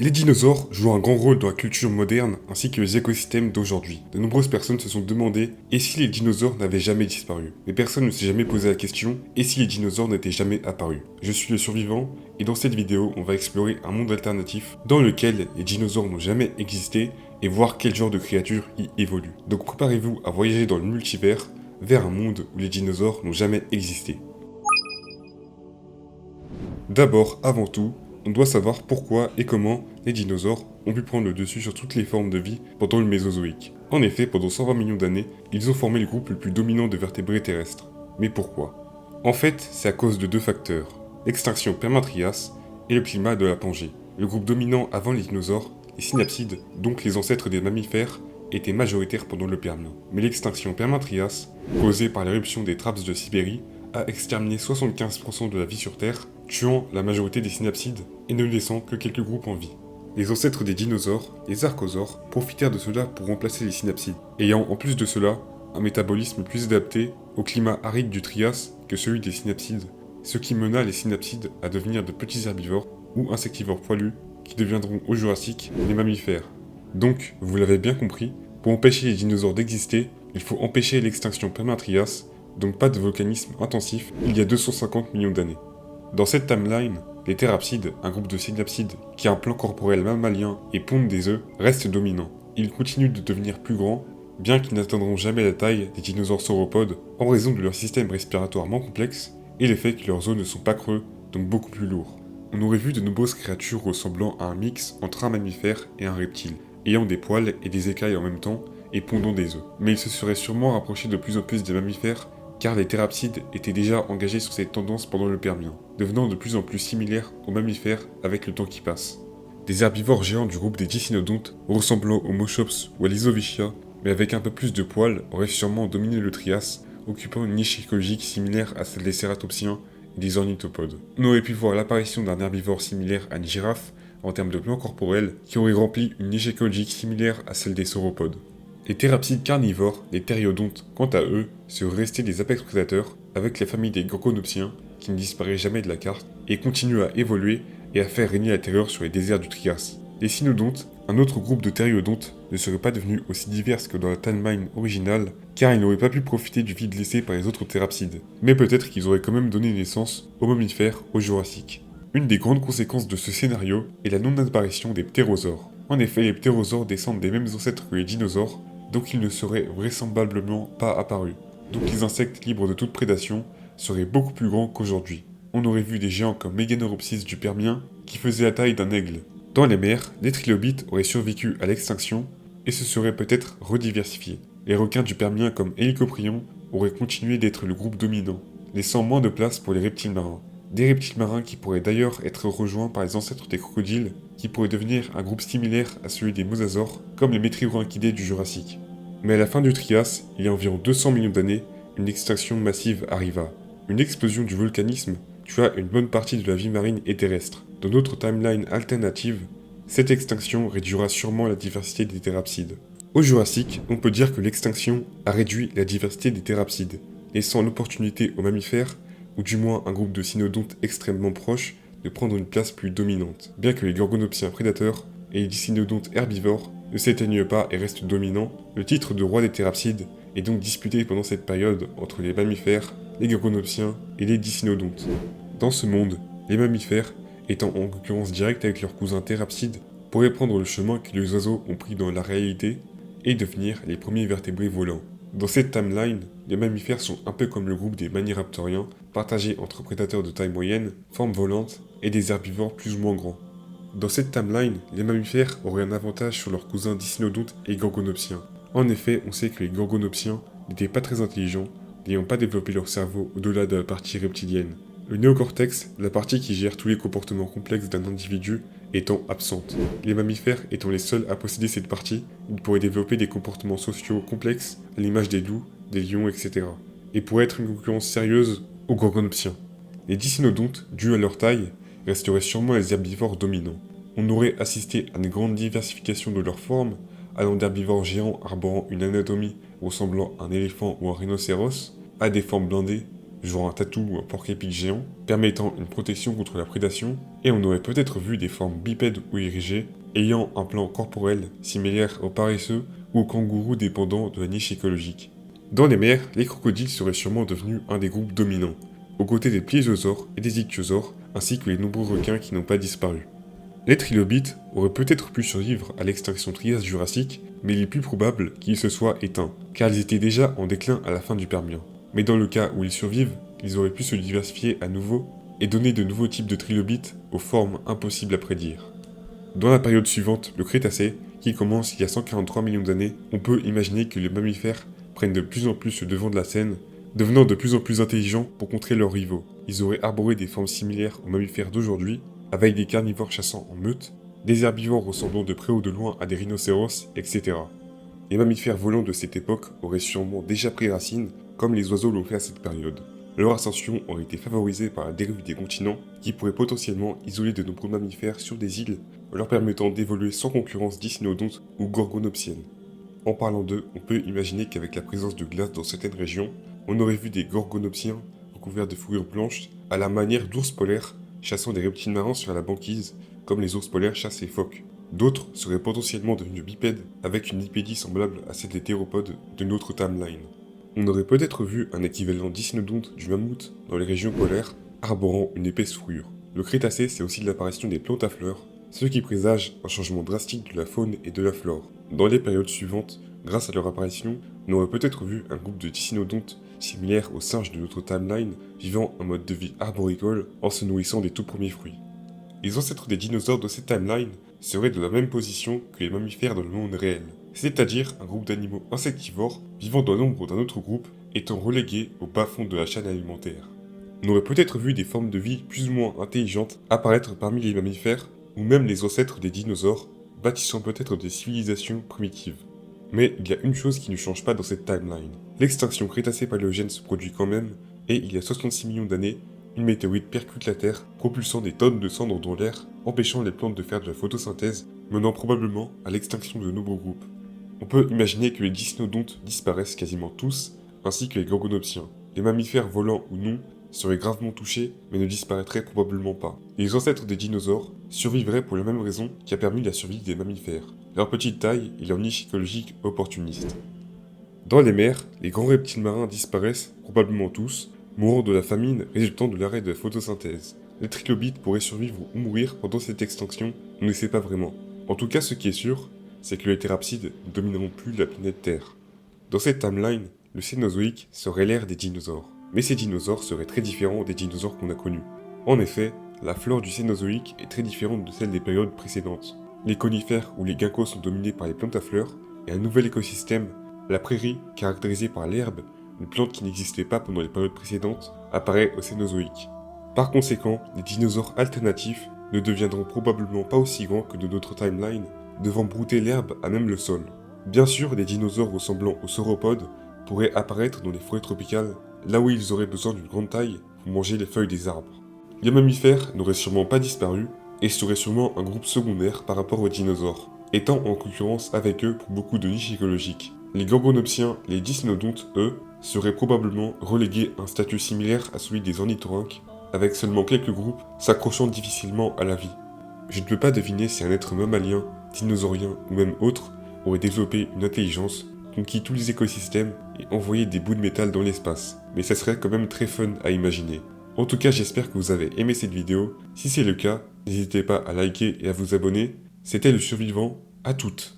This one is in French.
Les dinosaures jouent un grand rôle dans la culture moderne ainsi que les écosystèmes d'aujourd'hui. De nombreuses personnes se sont demandé et si les dinosaures n'avaient jamais disparu. Mais personne ne s'est jamais posé la question et si les dinosaures n'étaient jamais apparus. Je suis le survivant et dans cette vidéo on va explorer un monde alternatif dans lequel les dinosaures n'ont jamais existé et voir quel genre de créatures y évolue. Donc préparez-vous à voyager dans le multivers vers un monde où les dinosaures n'ont jamais existé. D'abord, avant tout, on doit savoir pourquoi et comment les dinosaures ont pu prendre le dessus sur toutes les formes de vie pendant le Mésozoïque. En effet, pendant 120 millions d'années, ils ont formé le groupe le plus dominant de vertébrés terrestres. Mais pourquoi? En fait, c'est à cause de deux facteurs, l'extinction Permin-Trias et le climat de la Pangée. Le groupe dominant avant les dinosaures, les synapsides, donc les ancêtres des mammifères, était majoritaire pendant le Permien. Mais l'extinction Permin-Trias, causée par l'éruption des Traps de Sibérie, a exterminé 75% de la vie sur Terre, tuant la majorité des synapsides et ne laissant que quelques groupes en vie. Les ancêtres des dinosaures, les archosaures, profitèrent de cela pour remplacer les synapsides, ayant en plus de cela un métabolisme plus adapté au climat aride du Trias que celui des synapsides, ce qui mena les synapsides à devenir de petits herbivores ou insectivores poilus qui deviendront au Jurassique des mammifères. Donc, vous l'avez bien compris, pour empêcher les dinosaures d'exister, il faut empêcher l'extinction Permin-Trias, donc pas de volcanisme intensif, il y a 250 millions d'années. Dans cette timeline, les thérapsides, un groupe de synapsides qui a un plan corporel mammalien et pondent des œufs, restent dominants. Ils continuent de devenir plus grands, bien qu'ils n'atteindront jamais la taille des dinosaures sauropodes en raison de leur système respiratoire moins complexe et le fait que leurs os ne sont pas creux, donc beaucoup plus lourds. On aurait vu de nombreuses créatures ressemblant à un mix entre un mammifère et un reptile, ayant des poils et des écailles en même temps et pondant des œufs. Mais ils se seraient sûrement rapprochés de plus en plus des mammifères car les thérapsides étaient déjà engagés sur cette tendance pendant le Permien, devenant de plus en plus similaires aux mammifères avec le temps qui passe. Des herbivores géants du groupe des dicynodontes, ressemblant aux Moschops ou à l'Isovichia, mais avec un peu plus de poils, auraient sûrement dominé le Trias, occupant une niche écologique similaire à celle des cératopsiens et des ornithopodes. On aurait pu voir l'apparition d'un herbivore similaire à une girafe, en termes de plan corporel, qui aurait rempli une niche écologique similaire à celle des sauropodes. Les thérapsides carnivores, les thériodontes, quant à eux, seraient restés des apex prédateurs avec la famille des gorgonopsiens, qui ne disparaît jamais de la carte, et continuent à évoluer et à faire régner la terreur sur les déserts du Trias. Les cynodontes, un autre groupe de thériodontes, ne seraient pas devenus aussi divers que dans la timeline originale, car ils n'auraient pas pu profiter du vide laissé par les autres thérapsides. Mais peut-être qu'ils auraient quand même donné naissance aux mammifères au Jurassique. Une des grandes conséquences de ce scénario est la non-apparition des ptérosaures. En effet, les ptérosaures descendent des mêmes ancêtres que les dinosaures, donc ils ne seraient vraisemblablement pas apparus. Donc les insectes libres de toute prédation seraient beaucoup plus grands qu'aujourd'hui. On aurait vu des géants comme Meganeropsis du Permien qui faisaient la taille d'un aigle. Dans les mers, les trilobites auraient survécu à l'extinction et se seraient peut-être rediversifiés. Les requins du Permien comme Helicoprion auraient continué d'être le groupe dominant, laissant moins de place pour les reptiles marins. Des reptiles marins qui pourraient d'ailleurs être rejoints par les ancêtres des crocodiles, qui pourraient devenir un groupe similaire à celui des mosasaures, comme les métriorhinquidés du Jurassique. Mais à la fin du Trias, il y a environ 200 millions d'années, une extinction massive arriva. Une explosion du volcanisme tua une bonne partie de la vie marine et terrestre. Dans notre timeline alternative, cette extinction réduira sûrement la diversité des thérapsides. Au Jurassique, on peut dire que l'extinction a réduit la diversité des thérapsides, laissant l'opportunité aux mammifères, ou du moins un groupe de cynodontes extrêmement proches, de prendre une place plus dominante. Bien que les gorgonopsiens prédateurs et les dicynodontes herbivores ne s'éteignent pas et restent dominants, le titre de roi des thérapsides est donc disputé pendant cette période entre les mammifères, les gorgonopsiens et les dicynodontes. Dans ce monde, les mammifères, étant en concurrence directe avec leurs cousins thérapsides, pourraient prendre le chemin que les oiseaux ont pris dans la réalité et devenir les premiers vertébrés volants. Dans cette timeline, les mammifères sont un peu comme le groupe des maniraptoriens, partagés entre prédateurs de taille moyenne, formes volantes et des herbivores plus ou moins grands. Dans cette timeline, les mammifères auraient un avantage sur leurs cousins dicynodontes et gorgonopsiens. En effet, on sait que les gorgonopsiens n'étaient pas très intelligents, n'ayant pas développé leur cerveau au-delà de la partie reptilienne. Le néocortex, la partie qui gère tous les comportements complexes d'un individu, étant absente. Les mammifères étant les seuls à posséder cette partie, ils pourraient développer des comportements sociaux complexes, à l'image des loups, des lions, etc. Et pourraient être une concurrence sérieuse aux gorgonopsiens. Les dicynodontes, dus à leur taille, resteraient sûrement les herbivores dominants. On aurait assisté à une grande diversification de leurs formes, allant d'herbivores géants arborant une anatomie ressemblant à un éléphant ou un rhinocéros, à des formes blindées, genre un tatou ou un porc-épic géant, permettant une protection contre la prédation, et on aurait peut-être vu des formes bipèdes ou érigées, ayant un plan corporel similaire aux paresseux ou aux kangourous dépendant de la niche écologique. Dans les mers, les crocodiles seraient sûrement devenus un des groupes dominants, aux côtés des plésiosaures et des ichthyosaures, ainsi que les nombreux requins qui n'ont pas disparu. Les trilobites auraient peut-être pu survivre à l'extinction Trias-Jurassique, mais il est plus probable qu'ils se soient éteints, car ils étaient déjà en déclin à la fin du Permien. Mais dans le cas où ils survivent, ils auraient pu se diversifier à nouveau et donner de nouveaux types de trilobites aux formes impossibles à prédire. Dans la période suivante, le Crétacé, qui commence il y a 143 millions d'années, on peut imaginer que les mammifères prennent de plus en plus le devant de la scène, devenant de plus en plus intelligents pour contrer leurs rivaux. Ils auraient arboré des formes similaires aux mammifères d'aujourd'hui, avec des carnivores chassant en meute, des herbivores ressemblant de près ou de loin à des rhinocéros, etc. Les mammifères volants de cette époque auraient sûrement déjà pris racine, comme les oiseaux l'ont fait à cette période. Leur ascension aurait été favorisée par la dérive des continents, qui pourrait potentiellement isoler de nombreux mammifères sur des îles, leur permettant d'évoluer sans concurrence d'icynodontes ou gorgonopsiennes. En parlant d'eux, on peut imaginer qu'avec la présence de glace dans certaines régions, on aurait vu des gorgonopsiens recouverts de fourrure blanche à la manière d'ours polaires chassant des reptiles marins sur la banquise, comme les ours polaires chassent les phoques. D'autres seraient potentiellement devenus bipèdes avec une bipédie semblable à celle des théropodes de notre timeline. On aurait peut-être vu un équivalent d'icynodonte du mammouth dans les régions polaires, arborant une épaisse fourrure. Le Crétacé, c'est aussi l'apparition des plantes à fleurs, ce qui présage un changement drastique de la faune et de la flore. Dans les périodes suivantes, grâce à leur apparition, on aurait peut-être vu un groupe de dicynodontes similaires aux singes de notre timeline, vivant un mode de vie arboricole en se nourrissant des tout premiers fruits. Les ancêtres des dinosaures de cette timeline seraient de la même position que les mammifères dans le monde réel, c'est-à-dire un groupe d'animaux insectivores vivant dans l'ombre d'un autre groupe étant relégués au bas-fond de la chaîne alimentaire. On aurait peut-être vu des formes de vie plus ou moins intelligentes apparaître parmi les mammifères ou même les ancêtres des dinosaures, bâtissant peut-être des civilisations primitives. Mais il y a une chose qui ne change pas dans cette timeline. L'extinction Crétacé-Paléogène se produit quand même, et il y a 66 millions d'années, une météorite percute la Terre, propulsant des tonnes de cendres dans l'air, empêchant les plantes de faire de la photosynthèse, menant probablement à l'extinction de nombreux groupes. On peut imaginer que les dicynodontes disparaissent quasiment tous, ainsi que les gorgonopsiens. Les mammifères volants ou non seraient gravement touchés, mais ne disparaîtraient probablement pas. Les ancêtres des dinosaures survivraient pour la même raison qui a permis la survie des mammifères, leur petite taille et leur niche écologique opportuniste. Dans les mers, les grands reptiles marins disparaissent, probablement tous, mourant de la famine résultant de l'arrêt de la photosynthèse. Les trilobites pourraient survivre ou mourir pendant cette extinction, on ne sait pas vraiment. En tout cas, ce qui est sûr, c'est que les thérapsides ne domineront plus la planète Terre. Dans cette timeline, le Cénozoïque serait l'ère des dinosaures. Mais ces dinosaures seraient très différents des dinosaures qu'on a connus. En effet, la flore du Cénozoïque est très différente de celle des périodes précédentes. Les conifères ou les ginkgos sont dominés par les plantes à fleurs, et un nouvel écosystème, la prairie, caractérisée par l'herbe, une plante qui n'existait pas pendant les périodes précédentes, apparaît au Cénozoïque. Par conséquent, les dinosaures alternatifs ne deviendront probablement pas aussi grands que de notre timeline, devant brouter l'herbe à même le sol. Bien sûr, des dinosaures ressemblant aux sauropodes pourraient apparaître dans les forêts tropicales, là où ils auraient besoin d'une grande taille pour manger les feuilles des arbres. Les mammifères n'auraient sûrement pas disparu, et seraient sûrement un groupe secondaire par rapport aux dinosaures, étant en concurrence avec eux pour beaucoup de niches écologiques. Les gorgonopsiens, les dicynodontes, eux, seraient probablement relégués à un statut similaire à celui des ornithorynques, avec seulement quelques groupes s'accrochant difficilement à la vie. Je ne peux pas deviner si un être mammalien, dinosaurien ou même autre aurait développé une intelligence, conquis tous les écosystèmes et envoyé des bouts de métal dans l'espace, mais ça serait quand même très fun à imaginer. En tout cas, j'espère que vous avez aimé cette vidéo. Si c'est le cas, n'hésitez pas à liker et à vous abonner. C'était le survivant, à toutes.